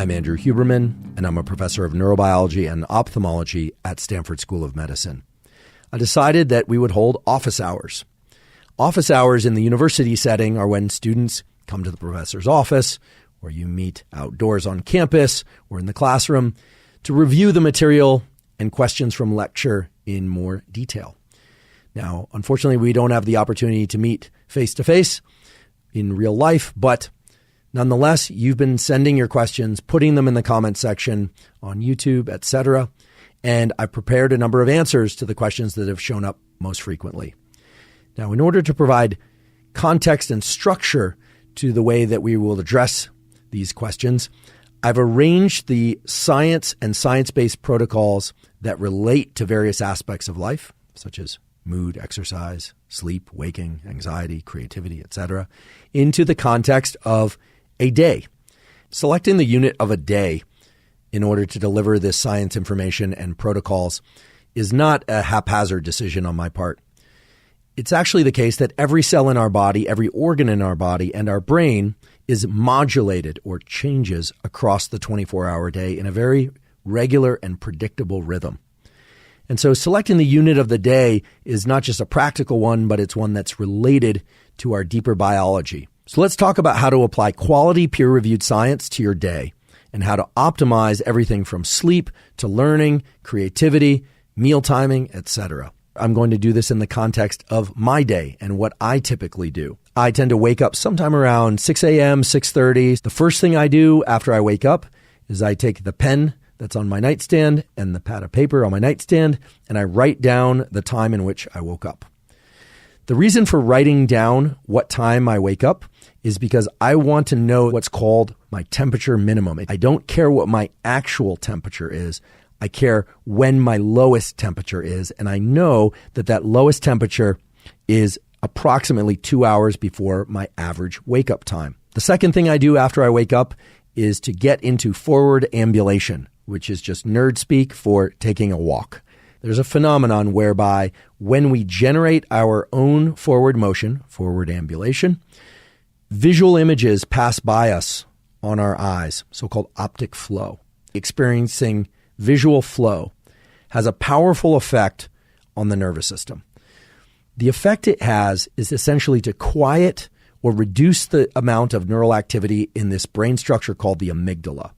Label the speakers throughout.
Speaker 1: I'm Andrew Huberman, and I'm a professor of neurobiology and ophthalmology at Stanford School of Medicine. I decided that we would hold office hours. Office hours in the university setting are when students come to the professor's office, or you meet outdoors on campus or in the classroom to review the material and questions from lecture in more detail. Now, unfortunately, we don't have the opportunity to meet face-to-face in real life, but nonetheless, you've been sending your questions, putting them in the comment section on YouTube, etc., and I've prepared a number of answers to the questions that have shown up most frequently. Now, in order to provide context and structure to the way that we will address these questions, I've arranged the science and science-based protocols that relate to various aspects of life, such as mood, exercise, sleep, waking, anxiety, creativity, etc., into the context of a day. Selecting the unit of a day in order to deliver this science information and protocols is not a haphazard decision on my part. It's actually the case that every cell in our body, every organ in our body, and our brain is modulated or changes across the 24-hour day in a very regular and predictable rhythm. And so selecting the unit of the day is not just a practical one, but it's one that's related to our deeper biology. So let's talk about how to apply quality peer-reviewed science to your day and how to optimize everything from sleep to learning, creativity, meal timing, etc. I'm going to do this in the context of my day and what I typically do. I tend to wake up sometime around 6 a.m., 6:30. The first thing I do after I wake up is I take the pen that's on my nightstand and the pad of paper on my nightstand, and I write down the time in which I woke up. The reason for writing down what time I wake up is because I want to know what's called my temperature minimum. I don't care what my actual temperature is. I care when my lowest temperature is, and I know that that lowest temperature is approximately 2 hours before my average wake-up time. The second thing I do after I wake up is to get into forward ambulation, which is just nerd speak for taking a walk. There's a phenomenon whereby when we generate our own forward motion, forward ambulation, visual images pass by us on our eyes, so-called optic flow. Experiencing visual flow has a powerful effect on the nervous system. The effect it has is essentially to quiet or reduce the amount of neural activity in this brain structure called the amygdala.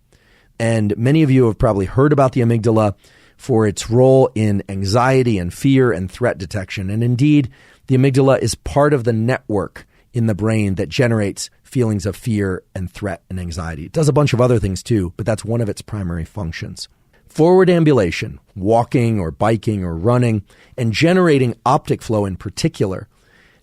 Speaker 1: And many of you have probably heard about the amygdala for its role in anxiety and fear and threat detection. And indeed, the amygdala is part of the network in the brain that generates feelings of fear and threat and anxiety. It does a bunch of other things too, but that's one of its primary functions. Forward ambulation, walking or biking or running, and generating optic flow in particular,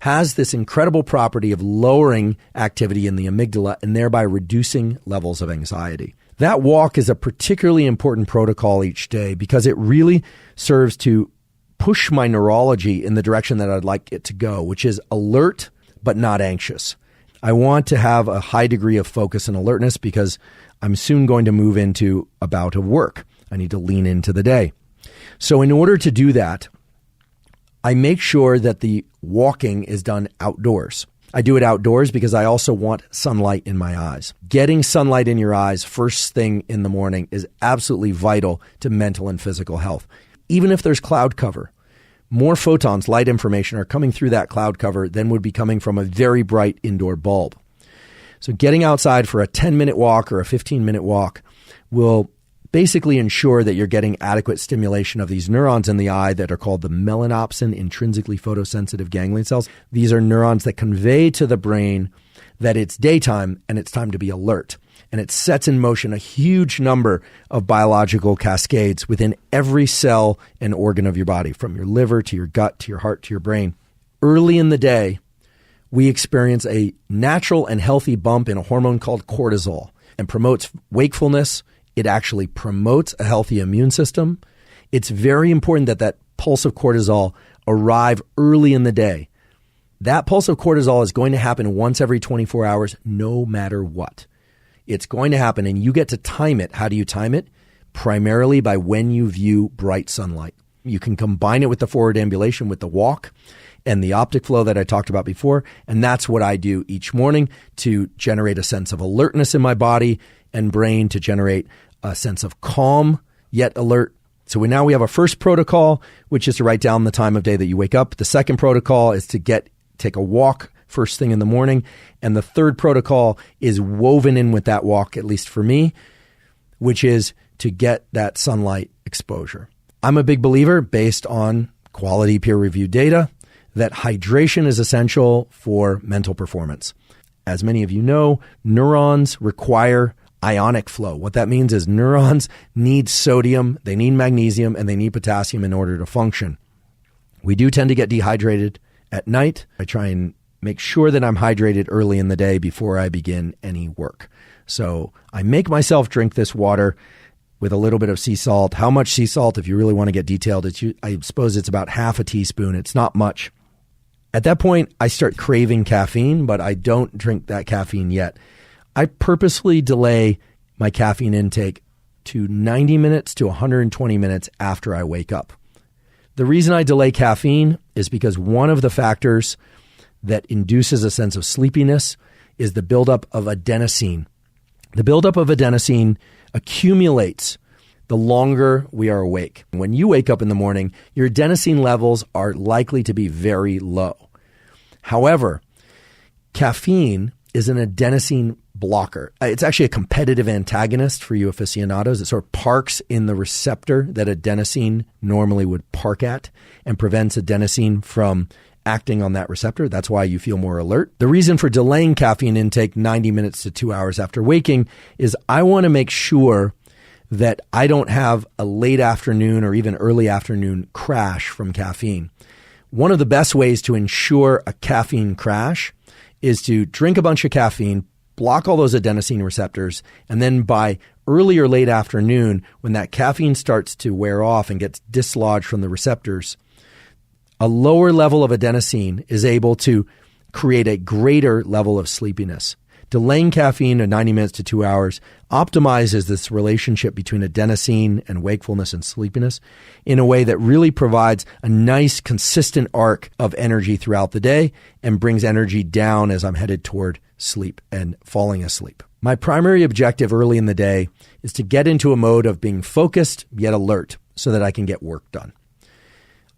Speaker 1: has this incredible property of lowering activity in the amygdala and thereby reducing levels of anxiety. That walk is a particularly important protocol each day because it really serves to push my neurology in the direction that I'd like it to go, which is alert but not anxious. I want to have a high degree of focus and alertness because I'm soon going to move into a bout of work. I need to lean into the day. So in order to do that, I make sure that the walking is done outdoors. I do it outdoors because I also want sunlight in my eyes. Getting sunlight in your eyes first thing in the morning is absolutely vital to mental and physical health. Even if there's cloud cover, more photons, light information, are coming through that cloud cover than would be coming from a very bright indoor bulb. So getting outside for a 10-minute walk or a 15-minute walk will basically ensure that you're getting adequate stimulation of these neurons in the eye that are called the melanopsin intrinsically photosensitive ganglion cells. These are neurons that convey to the brain that it's daytime and it's time to be alert. And it sets in motion a huge number of biological cascades within every cell and organ of your body, from your liver to your gut to your heart to your brain. Early in the day, we experience a natural and healthy bump in a hormone called cortisol and promotes wakefulness. It actually promotes a healthy immune system. It's very important that that pulse of cortisol arrive early in the day. That pulse of cortisol is going to happen once every 24 hours, no matter what. It's going to happen, and you get to time it. How do you time it? Primarily by when you view bright sunlight. You can combine it with the forward ambulation, with the walk, and the optic flow that I talked about before. And that's what I do each morning to generate a sense of alertness in my body and brain, to generate a sense of calm, yet alert. So now we have our first protocol, which is to write down the time of day that you wake up. The second protocol is to take a walk first thing in the morning. And the third protocol is woven in with that walk, at least for me, which is to get that sunlight exposure. I'm a big believer, based on quality peer-reviewed data, that hydration is essential for mental performance. As many of you know, neurons require ionic flow. What that means is neurons need sodium, they need magnesium, and they need potassium in order to function. We do tend to get dehydrated at night. I try and make sure that I'm hydrated early in the day before I begin any work. So I make myself drink this water with a little bit of sea salt. How much sea salt? If you really want to get detailed, I suppose it's about half a teaspoon. It's not much. At that point, I start craving caffeine, but I don't drink that caffeine yet. I purposely delay my caffeine intake to 90 minutes to 120 minutes after I wake up. The reason I delay caffeine is because one of the factors that induces a sense of sleepiness is the buildup of adenosine. The buildup of adenosine accumulates the longer we are awake. When you wake up in the morning, your adenosine levels are likely to be very low. However, caffeine is an adenosine blocker. It's actually a competitive antagonist for you aficionados. It sort of parks in the receptor that adenosine normally would park at and prevents adenosine from acting on that receptor. That's why you feel more alert. The reason for delaying caffeine intake 90 minutes to 2 hours after waking is I want to make sure that I don't have a late afternoon or even early afternoon crash from caffeine. One of the best ways to ensure a caffeine crash is to drink a bunch of caffeine, block all those adenosine receptors, and then by early or late afternoon, when that caffeine starts to wear off and gets dislodged from the receptors, a lower level of adenosine is able to create a greater level of sleepiness. Delaying caffeine to 90 minutes to 2 hours optimizes this relationship between adenosine and wakefulness and sleepiness in a way that really provides a nice, consistent arc of energy throughout the day and brings energy down as I'm headed toward sleep and falling asleep. My primary objective early in the day is to get into a mode of being focused yet alert so that I can get work done.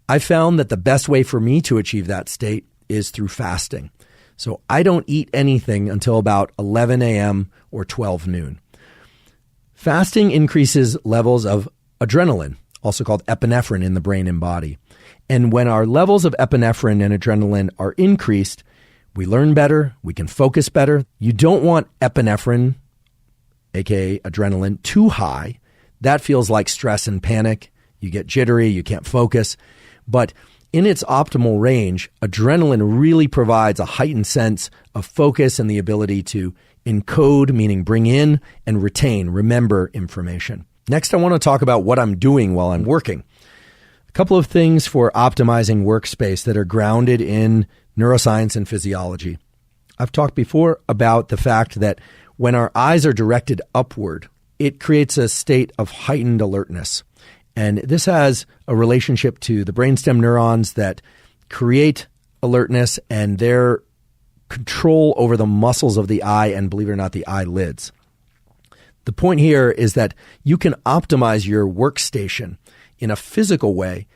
Speaker 1: I found that the best way for me to achieve that state is through fasting. So I don't eat anything until about 11 a.m. or 12 noon. Fasting increases levels of adrenaline, also called epinephrine, in the brain and body. And when our levels of epinephrine and adrenaline are increased, we learn better, we can focus better. You don't want epinephrine, aka adrenaline, too high. That feels like stress and panic. You get jittery, you can't focus. But in its optimal range, adrenaline really provides a heightened sense of focus and the ability to encode, meaning bring in and retain, remember information. Next, I want to talk about what I'm doing while I'm working. A couple of things for optimizing workspace that are grounded in neuroscience and physiology. I've talked before about the fact that when our eyes are directed upward, it creates a state of heightened alertness. And this has a relationship to the brainstem neurons that create alertness and their control over the muscles of the eye and, believe it or not, the eyelids. The point here is that you can optimize your workstation in a physical way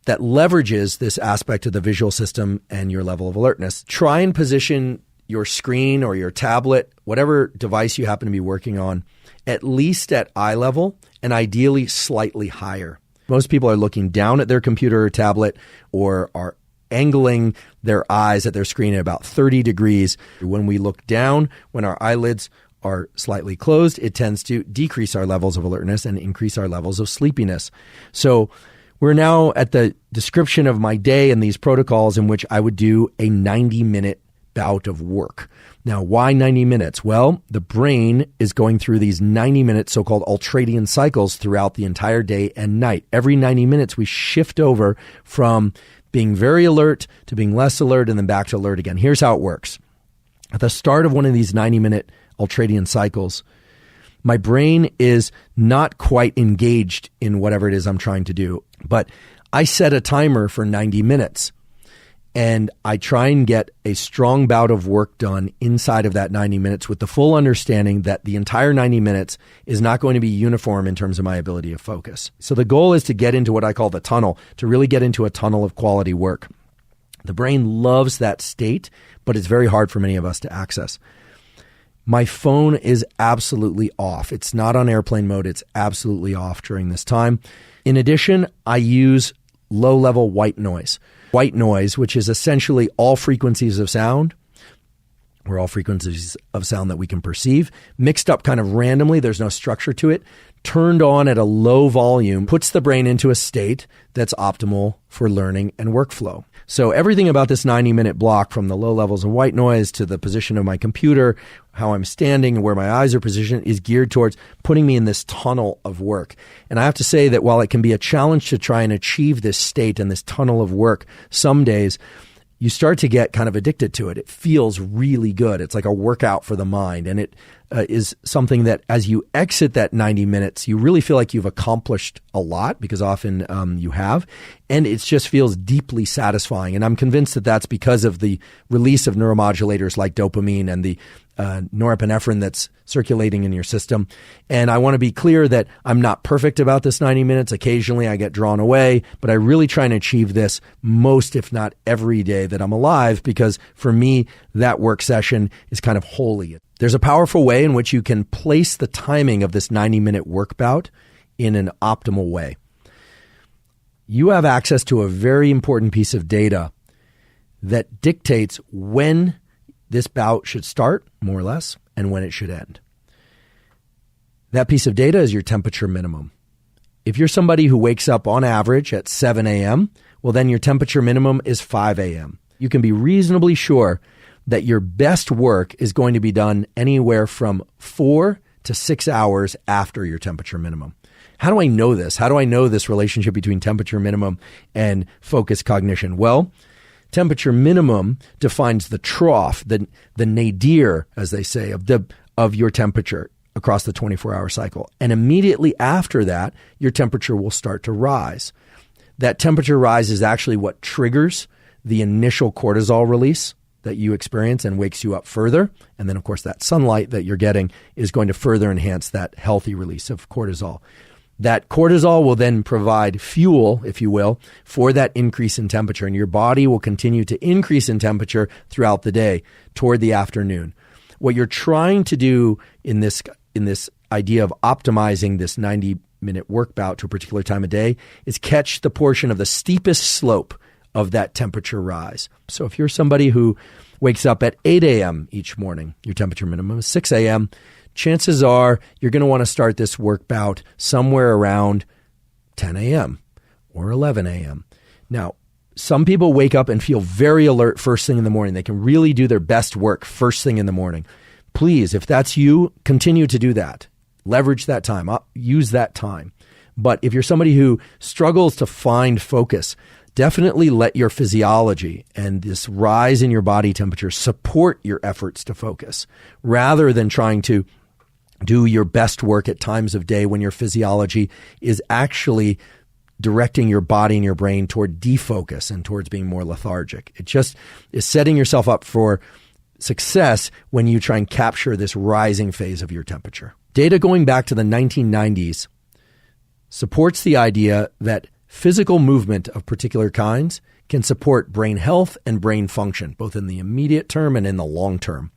Speaker 1: that leverages this aspect of the visual system and your level of alertness. Try and position your screen or your tablet, whatever device you happen to be working on, at least at eye level and ideally slightly higher. Most people are looking down at their computer or tablet or are angling their eyes at their screen at about 30 degrees. When we look down, when our eyelids are slightly closed, it tends to decrease our levels of alertness and increase our levels of sleepiness. So we're now at the description of my day and these protocols in which I would do a 90-minute bout of work. Now, why 90 minutes? Well, the brain is going through these 90-minute so-called ultradian cycles throughout the entire day and night. Every 90 minutes, we shift over from being very alert to being less alert and then back to alert again. Here's how it works. At the start of one of these 90-minute ultradian cycles, my brain is not quite engaged in whatever it is I'm trying to do, but I set a timer for 90 minutes. And I try and get a strong bout of work done inside of that 90 minutes with the full understanding that the entire 90 minutes is not going to be uniform in terms of my ability to focus. So the goal is to get into what I call the tunnel, to really get into a tunnel of quality work. The brain loves that state, but it's very hard for many of us to access. My phone is absolutely off. It's not on airplane mode. It's absolutely off during this time. In addition, I use low-level white noise. White noise, which is essentially all frequencies of sound, or all frequencies of sound that we can perceive, mixed up kind of randomly. There's no structure to it. Turned on at a low volume, puts the brain into a state that's optimal for learning and workflow. So everything about this 90-minute block, from the low levels of white noise to the position of my computer, how I'm standing and where my eyes are positioned, is geared towards putting me in this tunnel of work. And I have to say that while it can be a challenge to try and achieve this state and this tunnel of work, some days you start to get kind of addicted to it. It feels really good. It's like a workout for the mind. And it is something that as you exit that 90 minutes, you really feel like you've accomplished a lot, because often you have. And it just feels deeply satisfying. And I'm convinced that that's because of the release of neuromodulators like dopamine and the norepinephrine that's circulating in your system. And I want to be clear that I'm not perfect about this 90 minutes. Occasionally I get drawn away, but I really try and achieve this most, if not every day that I'm alive, because for me, that work session is kind of holy. There's a powerful way in which you can place the timing of this 90-minute work bout in an optimal way. You have access to a very important piece of data that dictates when this bout should start, more or less, and when it should end. That piece of data is your temperature minimum. If you're somebody who wakes up on average at 7 a.m., well, then your temperature minimum is 5 a.m. You can be reasonably sure that your best work is going to be done anywhere from 4 to 6 hours after your temperature minimum. How do I know this? How do I know this relationship between temperature minimum and focused cognition? Well, temperature minimum defines the trough, the nadir, as they say, of your temperature across the 24-hour cycle. And immediately after that, your temperature will start to rise. That temperature rise is actually what triggers the initial cortisol release that you experience and wakes you up further. And then, of course, that sunlight that you're getting is going to further enhance that healthy release of cortisol. That cortisol will then provide fuel, if you will, for that increase in temperature. And your body will continue to increase in temperature throughout the day toward the afternoon. What you're trying to do in this idea of optimizing this 90-minute work bout to a particular time of day is catch the portion of the steepest slope of that temperature rise. So if you're somebody who wakes up at 8 a.m. each morning, your temperature minimum is 6 a.m., chances are you're going to want to start this work bout somewhere around 10 a.m. or 11 a.m. Now, some people wake up and feel very alert first thing in the morning. They can really do their best work first thing in the morning. Please, if that's you, continue to do that. Leverage that time. Use that time. But if you're somebody who struggles to find focus, definitely let your physiology and this rise in your body temperature support your efforts to focus, rather than trying to do your best work at times of day when your physiology is actually directing your body and your brain toward defocus and towards being more lethargic. It just is setting yourself up for success when you try and capture this rising phase of your temperature. Data going back to the 1990s supports the idea that physical movement of particular kinds can support brain health and brain function, both in the immediate term and in the long term.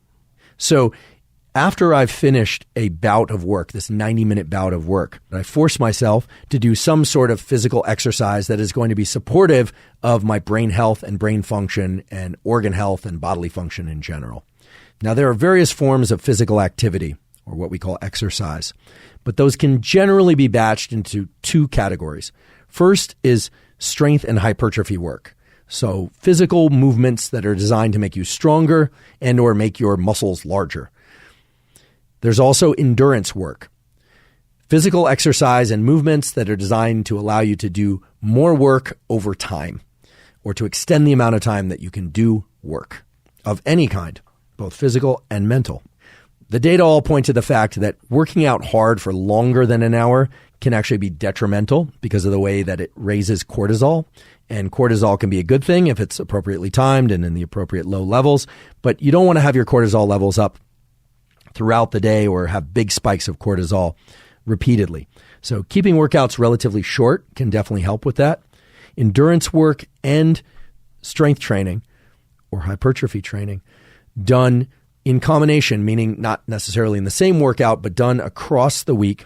Speaker 1: So after I've finished a bout of work, this 90-minute bout of work, I force myself to do some sort of physical exercise that is going to be supportive of my brain health and brain function and organ health and bodily function in general. Now, there are various forms of physical activity, or what we call exercise, but those can generally be batched into two categories. First is strength and hypertrophy work. So physical movements that are designed to make you stronger and or make your muscles larger. There's also endurance work, physical exercise and movements that are designed to allow you to do more work over time, or to extend the amount of time that you can do work of any kind, both physical and mental. The data all point to the fact that working out hard for longer than an hour can actually be detrimental because of the way that it raises cortisol And cortisol can be a good thing if it's appropriately timed and in the appropriate low levels, but you don't want to have your cortisol levels up throughout the day or have big spikes of cortisol repeatedly. So keeping workouts relatively short can definitely help with that. Endurance work and strength training or hypertrophy training done in combination, meaning not necessarily in the same workout, but done across the week,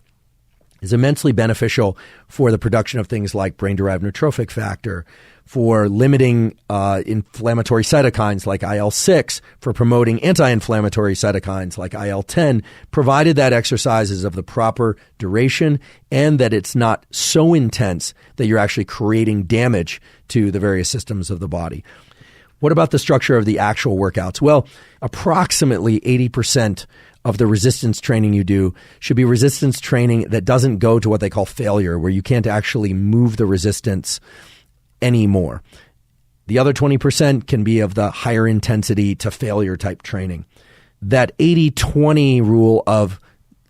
Speaker 1: is immensely beneficial for the production of things like brain-derived neurotrophic factor, for limiting inflammatory cytokines like IL-6, for promoting anti-inflammatory cytokines like IL-10, provided that exercise is of the proper duration and that it's not so intense that you're actually creating damage to the various systems of the body. What about the structure of the actual workouts? Well, approximately 80% of the resistance training you do should be resistance training that doesn't go to what they call failure, where you can't actually move the resistance anymore. The other 20% can be of the higher intensity to failure type training. That 80-20 rule of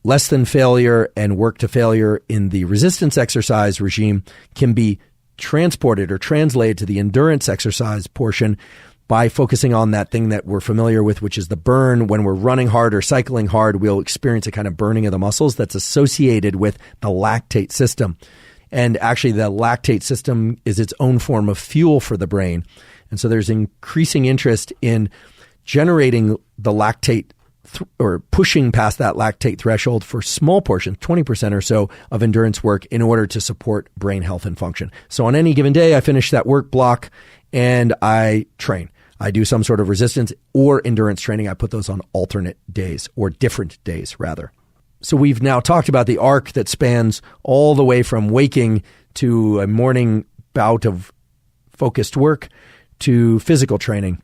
Speaker 1: less than failure and work to failure in the resistance exercise regime can be transported or translated to the endurance exercise portion by focusing on that thing that we're familiar with, which is the burn. When we're running hard or cycling hard, we'll experience a kind of burning of the muscles that's associated with the lactate system. And actually, the lactate system is its own form of fuel for the brain. And so there's increasing interest in generating the lactate or pushing past that lactate threshold for small portions, 20% or so of endurance work in order to support brain health and function. So on any given day, I finish that work block and I train. I do some sort of resistance or endurance training. I put those on alternate days or different days, rather. So we've now talked about the arc that spans all the way from waking to a morning bout of focused work to physical training.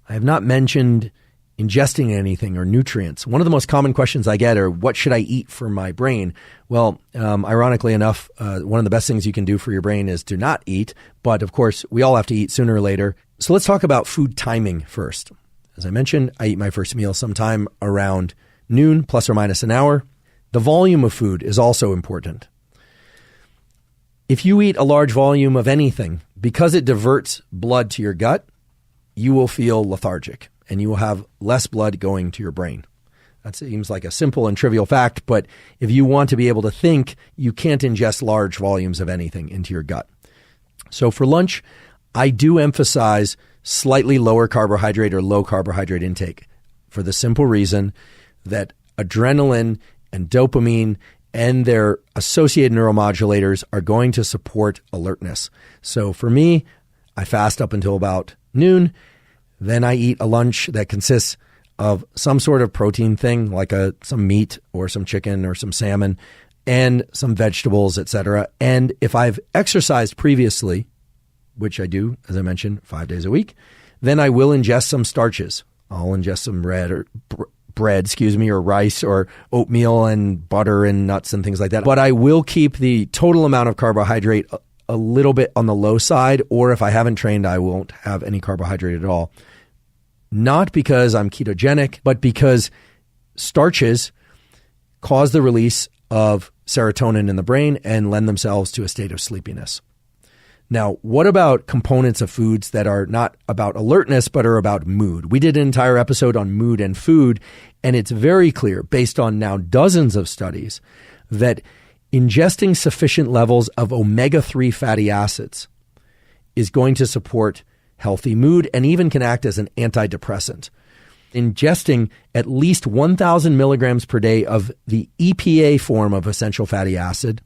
Speaker 1: I have not mentioned ingesting anything or nutrients. One of the most common questions I get are, what should I eat for my brain? Well, ironically enough, one of the best things you can do for your brain is to not eat. But of course, we all have to eat sooner or later. So let's talk about food timing first. As I mentioned, I eat my first meal sometime around noon, plus or minus an hour. The volume of food is also important. If you eat a large volume of anything, because it diverts blood to your gut, you will feel lethargic and you will have less blood going to your brain. That seems like a simple and trivial fact, but if you want to be able to think, you can't ingest large volumes of anything into your gut. So for lunch, I do emphasize slightly lower carbohydrate or low carbohydrate intake for the simple reason that adrenaline and dopamine and their associated neuromodulators are going to support alertness. So for me, I fast up until about noon. Then I eat a lunch that consists of some sort of protein thing, like some meat or some chicken or some salmon and some vegetables, etc. And if I've exercised previously, which I do, as I mentioned, 5 days a week, then I will ingest some starches. I'll ingest some bread, or rice or oatmeal and butter and nuts and things like that. But I will keep the total amount of carbohydrate a little bit on the low side, or if I haven't trained, I won't have any carbohydrate at all. Not because I'm ketogenic, but because starches cause the release of serotonin in the brain and lend themselves to a state of sleepiness. Now, what about components of foods that are not about alertness, but are about mood? We did an entire episode on mood and food, and it's very clear, based on now dozens of studies, that ingesting sufficient levels of omega-3 fatty acids is going to support healthy mood and even can act as an antidepressant. Ingesting at least 1,000 milligrams per day of the EPA form of essential fatty acid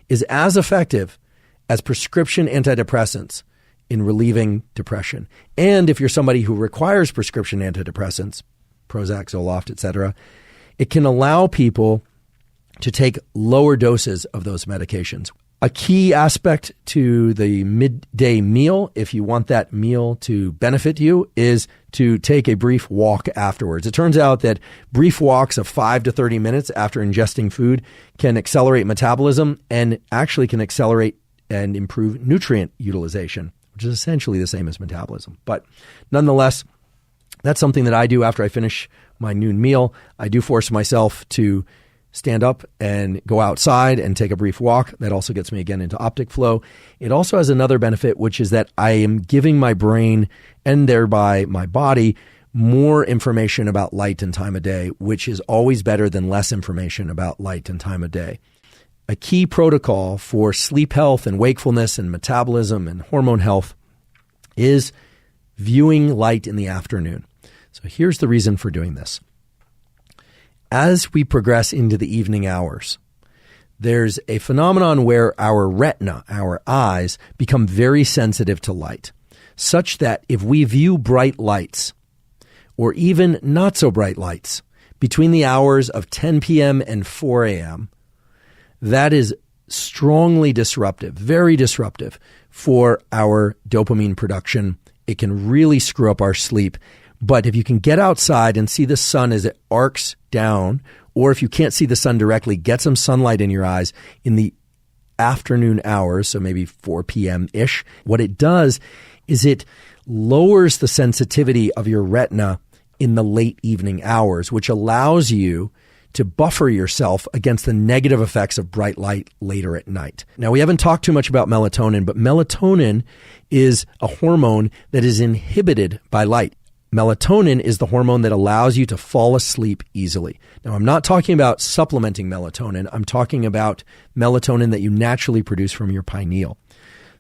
Speaker 1: is as effective as prescription antidepressants in relieving depression. And if you're somebody who requires prescription antidepressants, Prozac, Zoloft, etc., it can allow people to take lower doses of those medications. A key aspect to the midday meal, if you want that meal to benefit you, is to take a brief walk afterwards. It turns out that brief walks of 5 to 30 minutes after ingesting food can accelerate metabolism and actually can accelerate and improve nutrient utilization, which is essentially the same as metabolism. But nonetheless, that's something that I do after I finish my noon meal. I do force myself to stand up and go outside and take a brief walk. That also gets me again into optic flow. It also has another benefit, which is that I am giving my brain and thereby my body more information about light and time of day, which is always better than less information about light and time of day. A key protocol for sleep health and wakefulness and metabolism and hormone health is viewing light in the afternoon. So here's the reason for doing this. As we progress into the evening hours, there's a phenomenon where our retina, our eyes, become very sensitive to light, such that if we view bright lights, or even not so bright lights, between the hours of 10 p.m. and 4 a.m., that is strongly disruptive, very disruptive for our dopamine production. It can really screw up our sleep. But if you can get outside and see the sun as it arcs down, or if you can't see the sun directly, get some sunlight in your eyes in the afternoon hours, so maybe 4 p.m.-ish, what it does is it lowers the sensitivity of your retina in the late evening hours, which allows you to buffer yourself against the negative effects of bright light later at night. Now, we haven't talked too much about melatonin, but melatonin is a hormone that is inhibited by light. Melatonin is the hormone that allows you to fall asleep easily. Now, I'm not talking about supplementing melatonin. I'm talking about melatonin that you naturally produce from your pineal.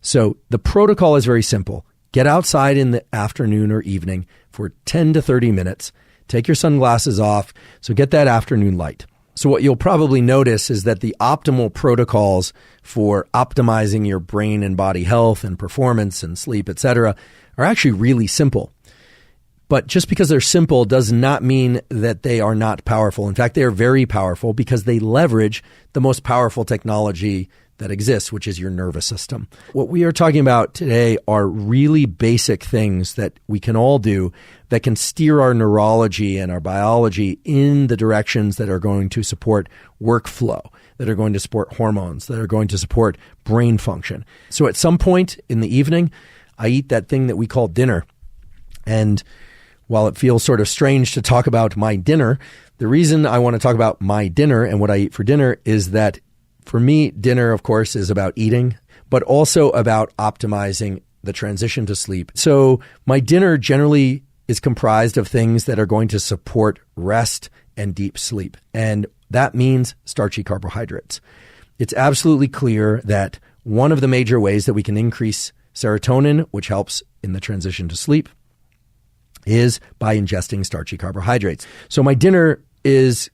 Speaker 1: So the protocol is very simple. Get outside in the afternoon or evening for 10 to 30 minutes. Take your sunglasses off, so get that afternoon light. So what you'll probably notice is that the optimal protocols for optimizing your brain and body health and performance and sleep, etc., are actually really simple. But just because they're simple does not mean that they are not powerful. In fact, they are very powerful because they leverage the most powerful technology that exists, which is your nervous system. What we are talking about today are really basic things that we can all do that can steer our neurology and our biology in the directions that are going to support workflow, that are going to support hormones, that are going to support brain function. So at some point in the evening, I eat that thing that we call dinner. And while it feels sort of strange to talk about my dinner, the reason I want to talk about my dinner and what I eat for dinner is that for me, dinner, of course, is about eating, but also about optimizing the transition to sleep. So my dinner generally is comprised of things that are going to support rest and deep sleep. And that means starchy carbohydrates. It's absolutely clear that one of the major ways that we can increase serotonin, which helps in the transition to sleep, is by ingesting starchy carbohydrates. So my dinner is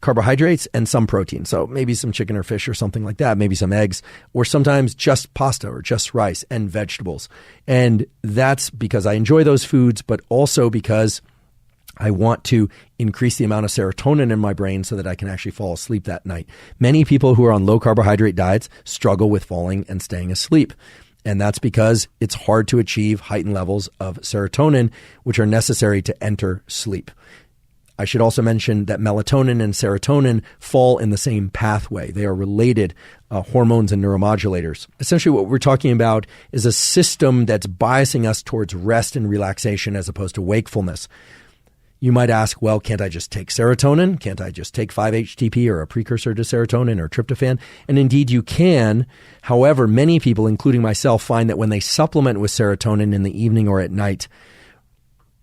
Speaker 1: carbohydrates and some protein. So maybe some chicken or fish or something like that, maybe some eggs, or sometimes just pasta or just rice and vegetables. And that's because I enjoy those foods, but also because I want to increase the amount of serotonin in my brain so that I can actually fall asleep that night. Many people who are on low carbohydrate diets struggle with falling and staying asleep. And that's because it's hard to achieve heightened levels of serotonin, which are necessary to enter sleep. I should also mention that melatonin and serotonin fall in the same pathway. They are related hormones and neuromodulators. Essentially, what we're talking about is a system that's biasing us towards rest and relaxation as opposed to wakefulness. You might ask, well, can't I just take serotonin? Can't I just take 5-HTP or a precursor to serotonin or tryptophan? And indeed you can. However, many people, including myself, find that when they supplement with serotonin in the evening or at night,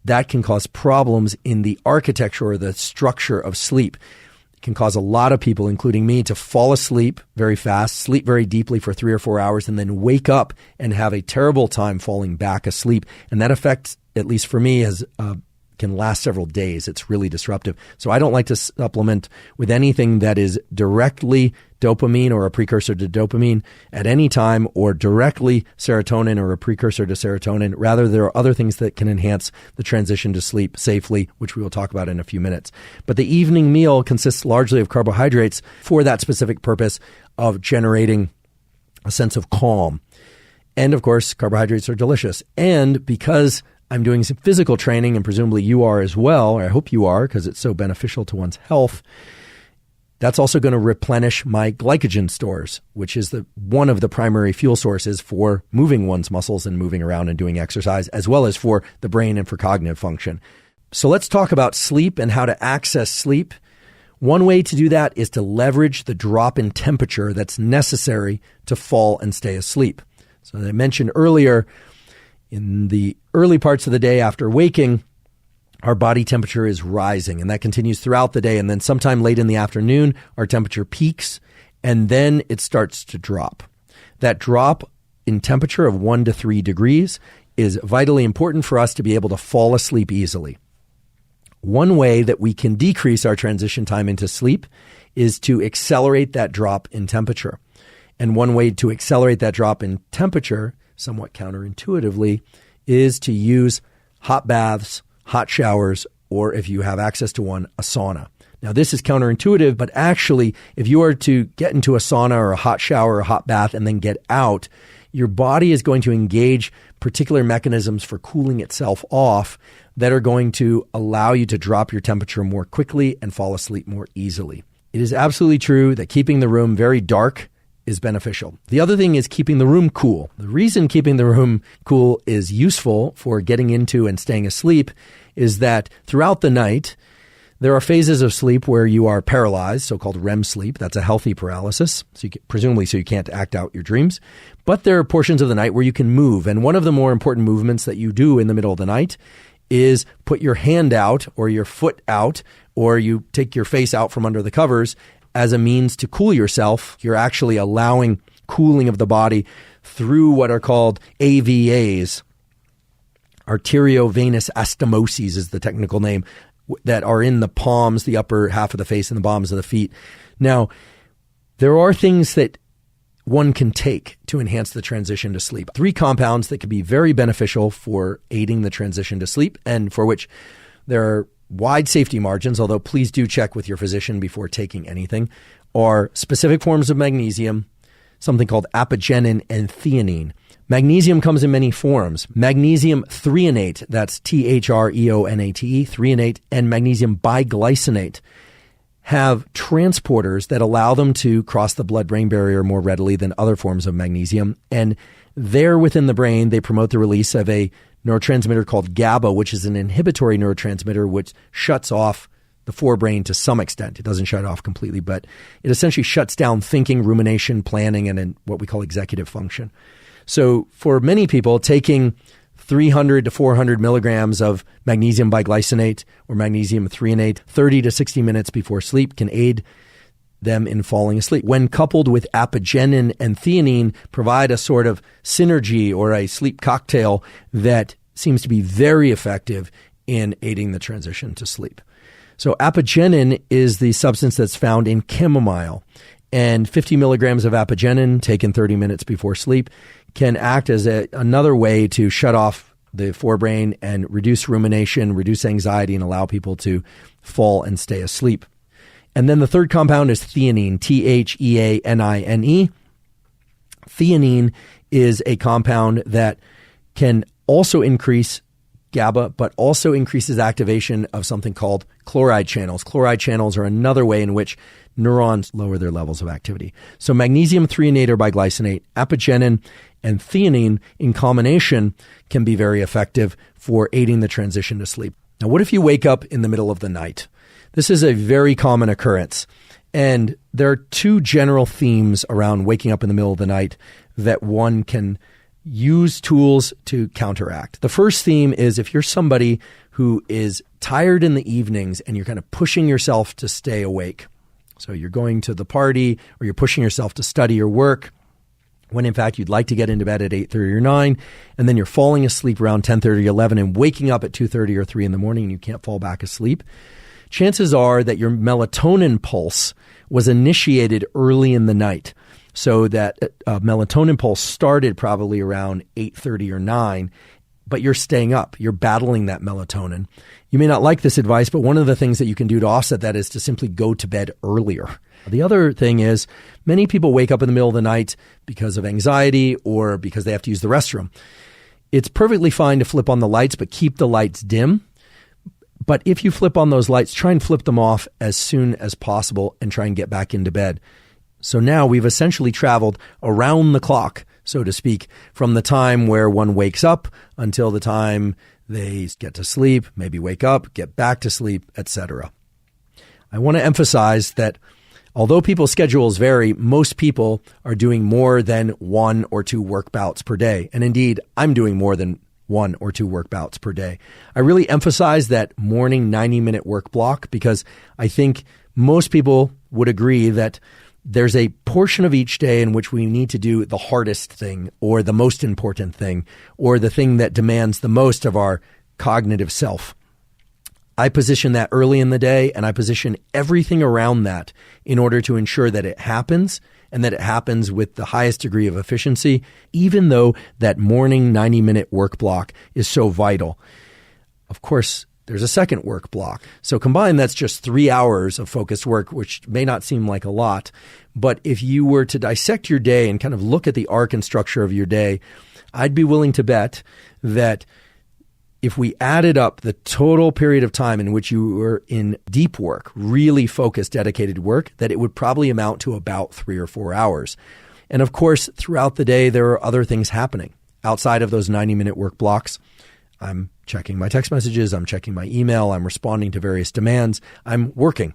Speaker 1: that can cause problems in the architecture or the structure of sleep. It can cause a lot of people, including me, to fall asleep very fast, sleep very deeply for 3 or 4 hours, and then wake up and have a terrible time falling back asleep. And that effect, at least for me, can last several days. It's really disruptive. So I don't like to supplement with anything that is directly dopamine or a precursor to dopamine at any time, or directly serotonin or a precursor to serotonin. Rather, there are other things that can enhance the transition to sleep safely, which we will talk about in a few minutes. But the evening meal consists largely of carbohydrates for that specific purpose of generating a sense of calm. And of course, carbohydrates are delicious. And because I'm doing some physical training, and presumably you are as well, or I hope you are, because it's so beneficial to one's health, that's also going to replenish my glycogen stores, which is one of the primary fuel sources for moving one's muscles and moving around and doing exercise, as well as for the brain and for cognitive function. So let's talk about sleep and how to access sleep. One way to do that is to leverage the drop in temperature that's necessary to fall and stay asleep. So as I mentioned earlier, in the early parts of the day after waking, our body temperature is rising, and that continues throughout the day. And then sometime late in the afternoon, our temperature peaks, and then it starts to drop. That drop in temperature of 1 to 3 degrees is vitally important for us to be able to fall asleep easily. One way that we can decrease our transition time into sleep is to accelerate that drop in temperature. And one way to accelerate that drop in temperature, somewhat counterintuitively, is to use hot baths, hot showers, or if you have access to one, a sauna. Now, this is counterintuitive, but actually, if you are to get into a sauna or a hot shower or a hot bath and then get out, your body is going to engage particular mechanisms for cooling itself off that are going to allow you to drop your temperature more quickly and fall asleep more easily. It is absolutely true that keeping the room very dark is beneficial. The other thing is keeping the room cool. The reason keeping the room cool is useful for getting into and staying asleep is that throughout the night, there are phases of sleep where you are paralyzed, so-called REM sleep. That's a healthy paralysis, presumably so you can't act out your dreams. But there are portions of the night where you can move. And one of the more important movements that you do in the middle of the night is put your hand out or your foot out, or you take your face out from under the covers as a means to cool yourself. You're actually allowing cooling of the body through what are called AVAs. Arteriovenous astomoses is the technical name, that are in the palms, the upper half of the face, and the palms of the feet. Now, there are things that one can take to enhance the transition to sleep. 3 compounds that can be very beneficial for aiding the transition to sleep, and for which there are wide safety margins, although please do check with your physician before taking anything, are specific forms of magnesium, something called apigenin and theanine. Magnesium comes in many forms. Magnesium threonate, that's threonate, threonate, and magnesium biglycinate have transporters that allow them to cross the blood-brain barrier more readily than other forms of magnesium. And there within the brain, they promote the release of a neurotransmitter called GABA, which is an inhibitory neurotransmitter which shuts off the forebrain to some extent. It doesn't shut off completely, but it essentially shuts down thinking, rumination, planning, and what we call executive function. So for many people, taking 300 to 400 milligrams of magnesium biglycinate or magnesium threonate 30 to 60 minutes before sleep can aid them in falling asleep. When coupled with apigenin and theanine, provide a sort of synergy or a sleep cocktail that seems to be very effective in aiding the transition to sleep. So apigenin is the substance that's found in chamomile, and 50 milligrams of apigenin taken 30 minutes before sleep can act as another way to shut off the forebrain and reduce rumination, reduce anxiety, and allow people to fall and stay asleep. And then the third compound is theanine, Theanine. Theanine is a compound that can also increase GABA, but also increases activation of something called chloride channels. Chloride channels are another way in which neurons lower their levels of activity. So magnesium threonate or biglycinate, apigenin, and theanine in combination can be very effective for aiding the transition to sleep. Now, what if you wake up in the middle of the night? This is a very common occurrence. And there are 2 general themes around waking up in the middle of the night that one can use tools to counteract. The first theme is if you're somebody who is tired in the evenings and you're kind of pushing yourself to stay awake. So you're going to the party or you're pushing yourself to study or work when in fact you'd like to get into bed at 8:30 or 9, and then you're falling asleep around 10:30 or 11 and waking up at 2:30 or 3 in the morning and you can't fall back asleep. Chances are that your melatonin pulse was initiated early in the night. So that melatonin pulse started probably around 8:30 or 9, but you're staying up. You're battling that melatonin. You may not like this advice, but one of the things that you can do to offset that is to simply go to bed earlier. The other thing is many people wake up in the middle of the night because of anxiety or because they have to use the restroom. It's perfectly fine to flip on the lights, but keep the lights dim. But if you flip on those lights, try and flip them off as soon as possible and try and get back into bed. So now we've essentially traveled around the clock, so to speak, from the time where one wakes up until the time they get to sleep, maybe wake up, get back to sleep, etc. I want to emphasize that although people's schedules vary, most people are doing more than 1 or 2 work bouts per day. And indeed, I'm doing more than 1 or 2 work bouts per day. I really emphasize that morning 90-minute work block because I think most people would agree that there's a portion of each day in which we need to do the hardest thing or the most important thing or the thing that demands the most of our cognitive self. I position that early in the day, and I position everything around that in order to ensure that it happens and that it happens with the highest degree of efficiency, even though that morning 90-minute work block is so vital. Of course, there's a second work block. So combined, that's just 3 hours of focused work, which may not seem like a lot. But if you were to dissect your day and kind of look at the arc and structure of your day, I'd be willing to bet that if we added up the total period of time in which you were in deep work, really focused, dedicated work, that it would probably amount to about 3 or 4 hours. And of course, throughout the day, there are other things happening outside of those 90-minute work blocks. I'm checking my text messages, I'm checking my email, I'm responding to various demands, I'm working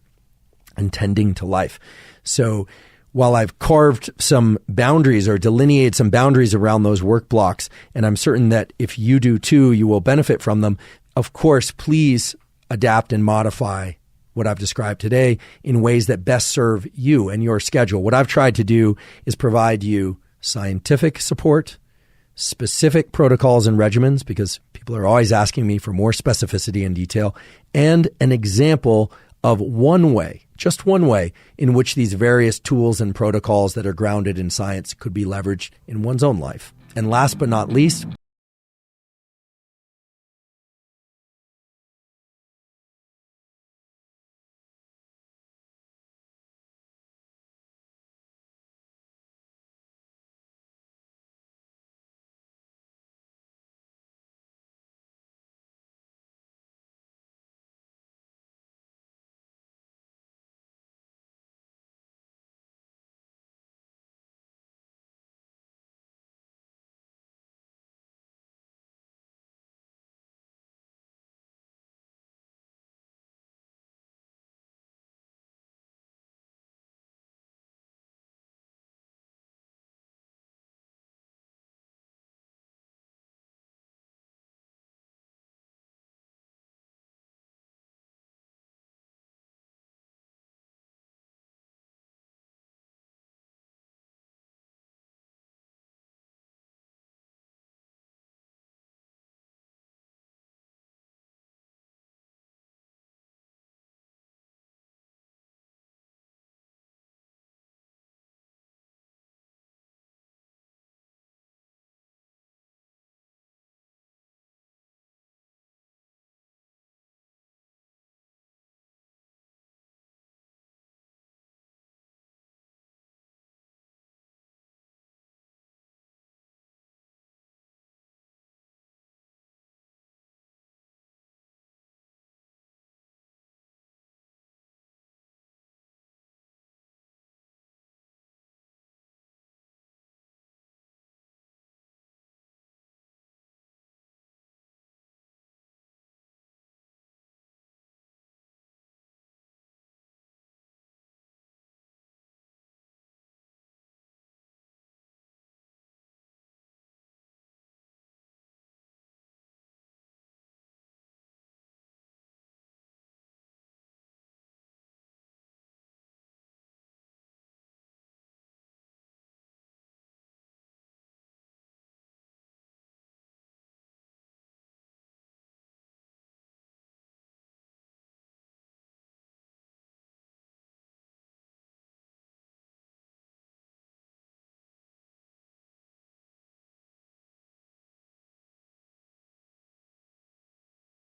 Speaker 1: and tending to life. So while I've carved some boundaries or delineated some boundaries around those work blocks, and I'm certain that if you do too, you will benefit from them, of course, please adapt and modify what I've described today in ways that best serve you and your schedule. What I've tried to do is provide you scientific support, specific protocols and regimens, because people are always asking me for more specificity and detail, and an example of one way, just one way, in which these various tools and protocols that are grounded in science could be leveraged in one's own life. And last but not least,